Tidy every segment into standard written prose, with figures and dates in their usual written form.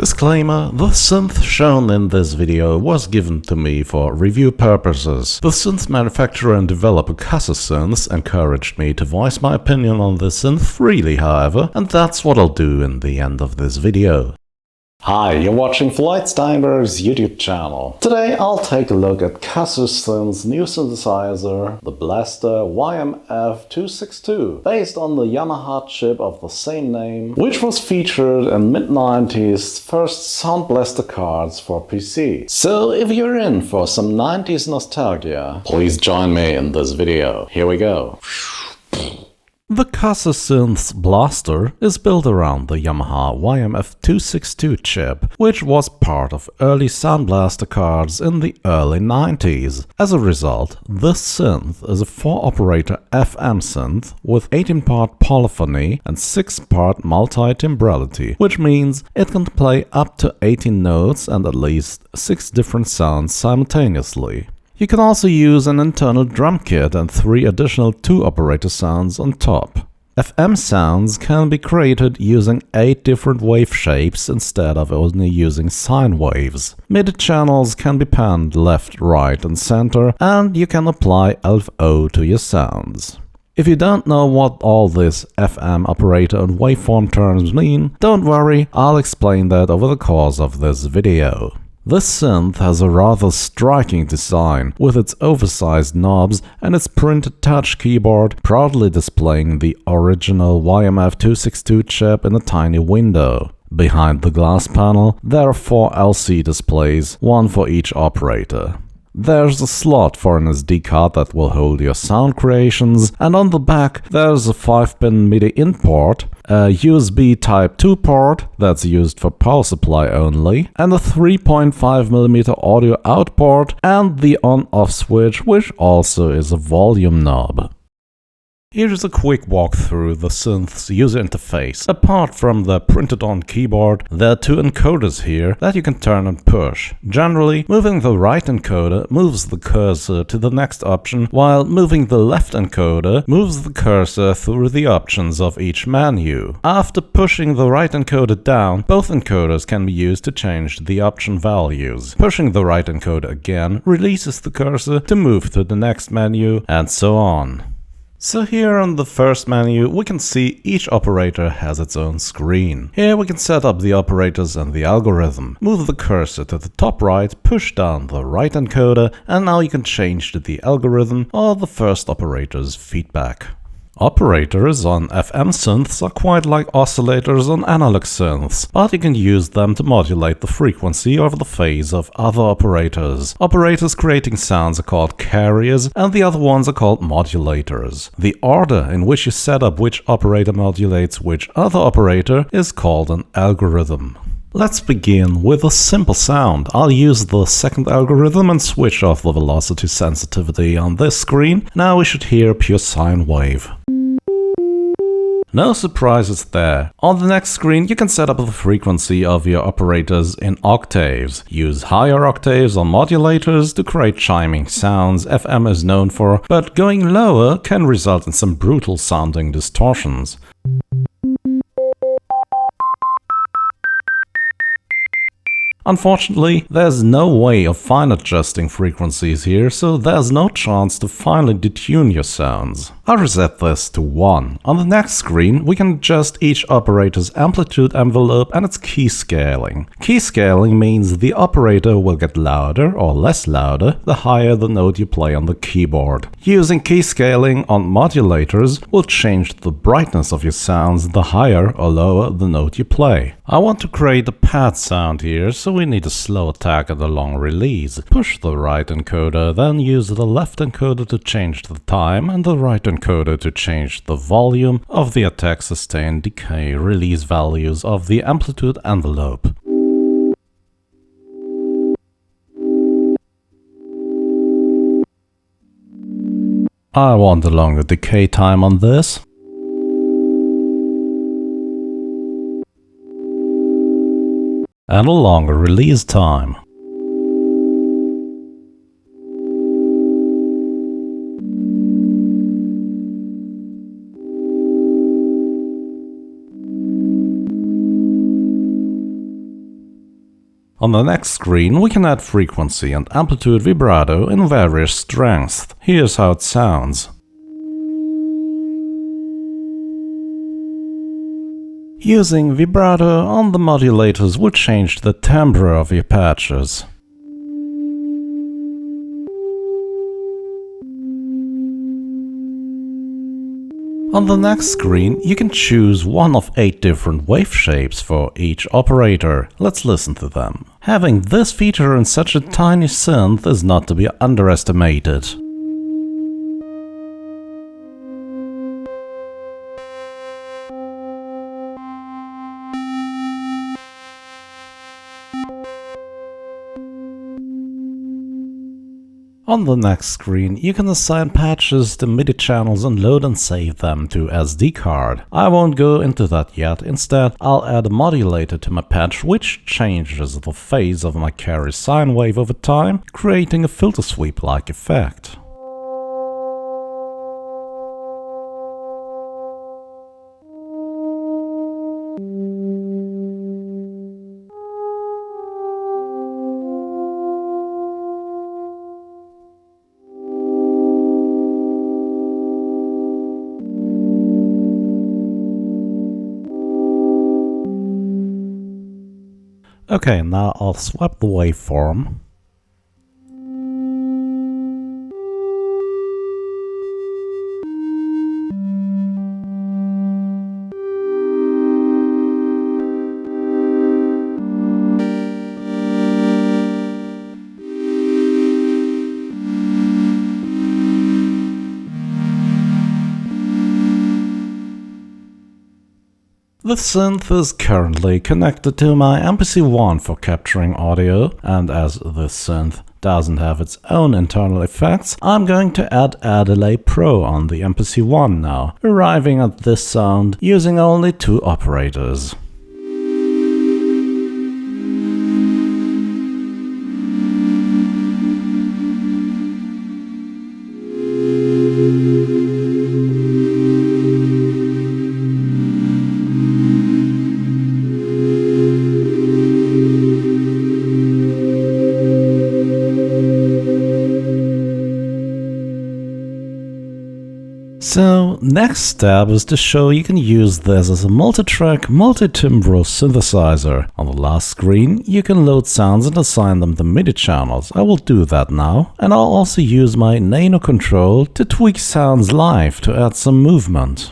Disclaimer: the synth shown in this video was given to me for review purposes. The synth manufacturer and developer Kasser Synths encouraged me to voice my opinion on the synth freely, however, and that's what I'll do in the end of this video. Hi, you're watching Floyd Steinberg's YouTube channel. Today I'll take a look at Kasser Synths' new synthesizer, the Blaster YMF262, based on the Yamaha chip of the same name, which was featured in mid-90s first Sound Blaster cards for PC. So if you're in for some 90s nostalgia, please join me in this video. Here we go. The Kasser Synths Blaster is built around the Yamaha YMF262 chip, which was part of early Sound Blaster cards in the early 90s. As a result, this synth is a 4-operator FM synth with 18-part polyphony and 6-part multi-timbrality, which means it can play up to 18 notes and at least 6 different sounds simultaneously. You can also use an internal drum kit and 3 additional 2-operator sounds on top. FM sounds can be created using 8 different wave shapes instead of only using sine waves. MIDI channels can be panned left, right and center, and you can apply LFO to your sounds. If you don't know what all this FM operator and waveform terms mean, don't worry, I'll explain that over the course of this video. This synth has a rather striking design, with its oversized knobs and its printed touch keyboard proudly displaying the original YMF262 chip in a tiny window. Behind the glass panel, there are 4 LC displays, one for each operator. There's a slot for an SD card that will hold your sound creations, and on the back there's a 5-pin MIDI in port, a USB Type 2 port that's used for power supply only, and a 3.5mm audio out port, and the on-off switch, which also is a volume knob. Here's a quick walk through the synth's user interface. Apart from the printed-on keyboard, there are 2 encoders here that you can turn and push. Generally, moving the right encoder moves the cursor to the next option, while moving the left encoder moves the cursor through the options of each menu. After pushing the right encoder down, both encoders can be used to change the option values. Pushing the right encoder again releases the cursor to move to the next menu, and so on. So here on the first menu, we can see each operator has its own screen. Here we can set up the operators and the algorithm. Move the cursor to the top right, push down the right encoder, and now you can change to the algorithm or the first operator's feedback. Operators on FM synths are quite like oscillators on analog synths, but you can use them to modulate the frequency or the phase of other operators. Operators creating sounds are called carriers, and the other ones are called modulators. The order in which you set up which operator modulates which other operator is called an algorithm. Let's begin with a simple sound. I'll use the second algorithm and switch off the velocity sensitivity on this screen. Now we should hear a pure sine wave. No surprises there. On the next screen you can set up the frequency of your operators in octaves. Use higher octaves on modulators to create chiming sounds FM is known for, but going lower can result in some brutal sounding distortions. Unfortunately, there's no way of fine adjusting frequencies here, so there's no chance to finely detune your sounds. I'll reset this to 1. On the next screen, we can adjust each operator's amplitude envelope and its key scaling. Key scaling means the operator will get louder or less louder the higher the note you play on the keyboard. Using key scaling on modulators will change the brightness of your sounds the higher or lower the note you play. I want to create a pad sound here, so we need a slow attack and a long release. Push the right encoder, then use the left encoder to change the time and the right encoder to change the volume of the attack, sustain, decay, release values of the amplitude envelope. I want a longer decay time on this. And a longer release time. On the next screen we can add frequency and amplitude vibrato in various strengths. Here's how it sounds. Using vibrato on the modulators will change the timbre of your patches. On the next screen, you can choose one of 8 different wave shapes for each operator. Let's listen to them. Having this feature in such a tiny synth is not to be underestimated. On the next screen, you can assign patches to MIDI channels and load and save them to SD card. I won't go into that yet. Instead, I'll add a modulator to my patch which changes the phase of my carry sine wave over time, creating a filter sweep-like effect. Okay, now I'll swap the waveform. The synth is currently connected to my MPC-1 for capturing audio, and as this synth doesn't have its own internal effects, I'm going to add Delay Pro on the MPC-1 now, arriving at this sound using only 2 operators. So, next step is to show you can use this as a multi-track, multi-timbral synthesizer. On the last screen, you can load sounds and assign them to MIDI channels. I will do that now. And I'll also use my NanoKontrol to tweak sounds live to add some movement.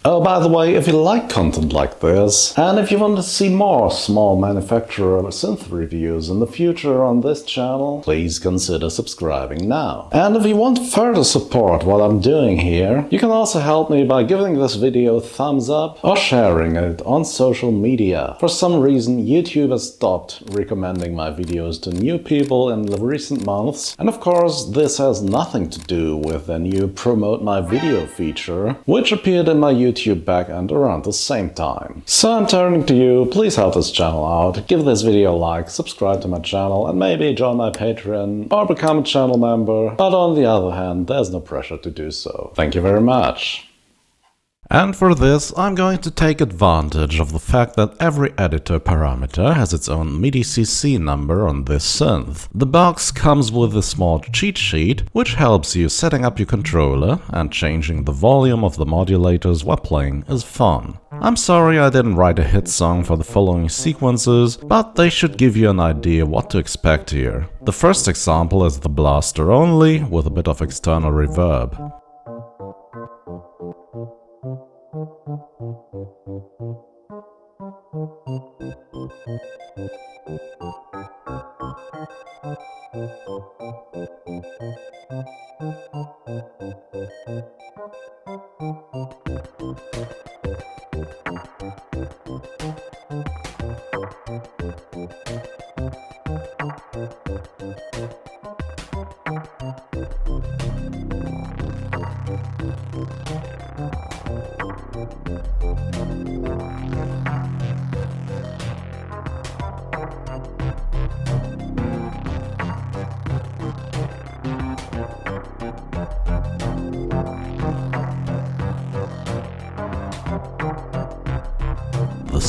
Oh, by the way, if you like content like this, and if you want to see more small manufacturer synth reviews in the future on this channel, please consider subscribing now. And if you want further support what I'm doing here, you can also help me by giving this video a thumbs up or sharing it on social media. For some reason, YouTube has stopped recommending my videos to new people in the recent months, and of course this has nothing to do with the new Promote My Video feature, which appeared in my YouTube backend around the same time. So I'm turning to you, please help this channel out, give this video a like, subscribe to my channel, and maybe join my Patreon or become a channel member, but on the other hand, there's no pressure to do so. Thank you very much. And for this, I'm going to take advantage of the fact that every editor parameter has its own MIDI CC number on this synth. The box comes with a small cheat sheet, which helps you setting up your controller, and changing the volume of the modulators while playing is fun. I'm sorry I didn't write a hit song for the following sequences, but they should give you an idea what to expect here. The first example is the blaster only, with a bit of external reverb.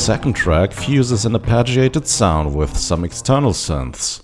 second track fuses an arpeggiated sound with some external synths.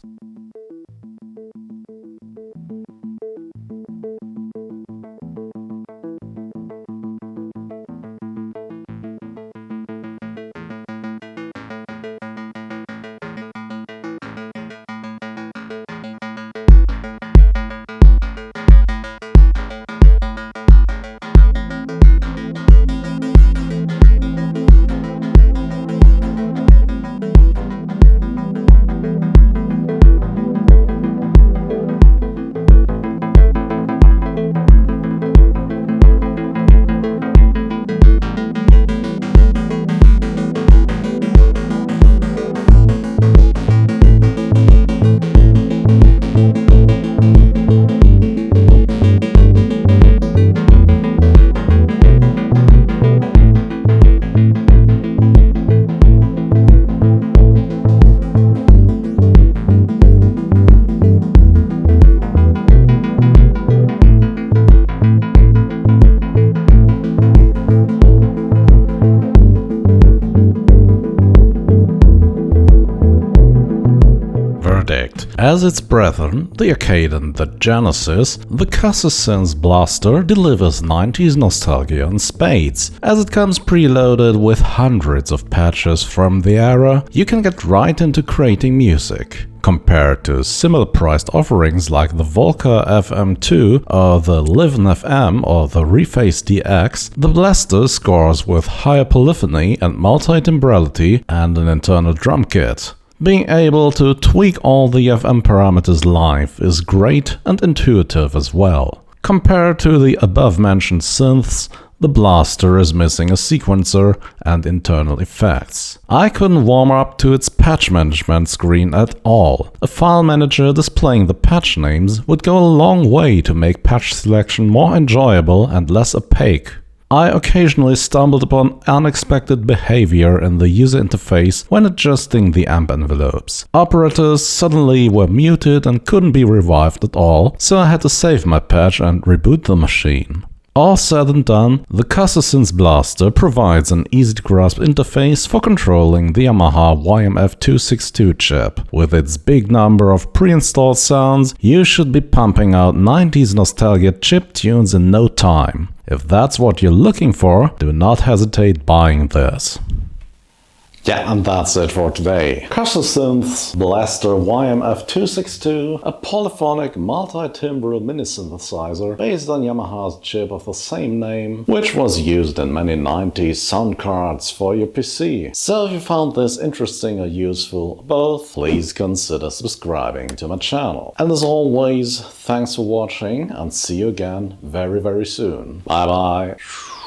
As its brethren, the Akai and the Genesis, the Kasser Synths blaster delivers 90s nostalgia in spades. As it comes preloaded with hundreds of patches from the era, you can get right into creating music. Compared to similar-priced offerings like the Volca FM2 or the Livin FM or the Reface DX, the blaster scores with higher polyphony and multi-timbrality and an internal drum kit. Being able to tweak all the FM parameters live is great and intuitive as well. Compared to the above-mentioned synths, the blaster is missing a sequencer and internal effects. I couldn't warm up to its patch management screen at all. A file manager displaying the patch names would go a long way to make patch selection more enjoyable and less opaque. I occasionally stumbled upon unexpected behavior in the user interface when adjusting the amp envelopes. Operators suddenly were muted and couldn't be revived at all, so I had to save my patch and reboot the machine. All said and done, the Kasser Synths blaster provides an easy-to-grasp interface for controlling the Yamaha YMF262 chip. With its big number of pre-installed sounds, you should be pumping out 90s nostalgia chip tunes in no time. If that's what you're looking for, do not hesitate buying this. Yeah, and that's it for today. Kasser Synths Blaster YMF262, a polyphonic multi-timbral mini-synthesizer based on Yamaha's chip of the same name, which was used in many 90s sound cards for your PC. So if you found this interesting or useful, both, please consider subscribing to my channel. And as always, thanks for watching and see you again very soon. Bye bye.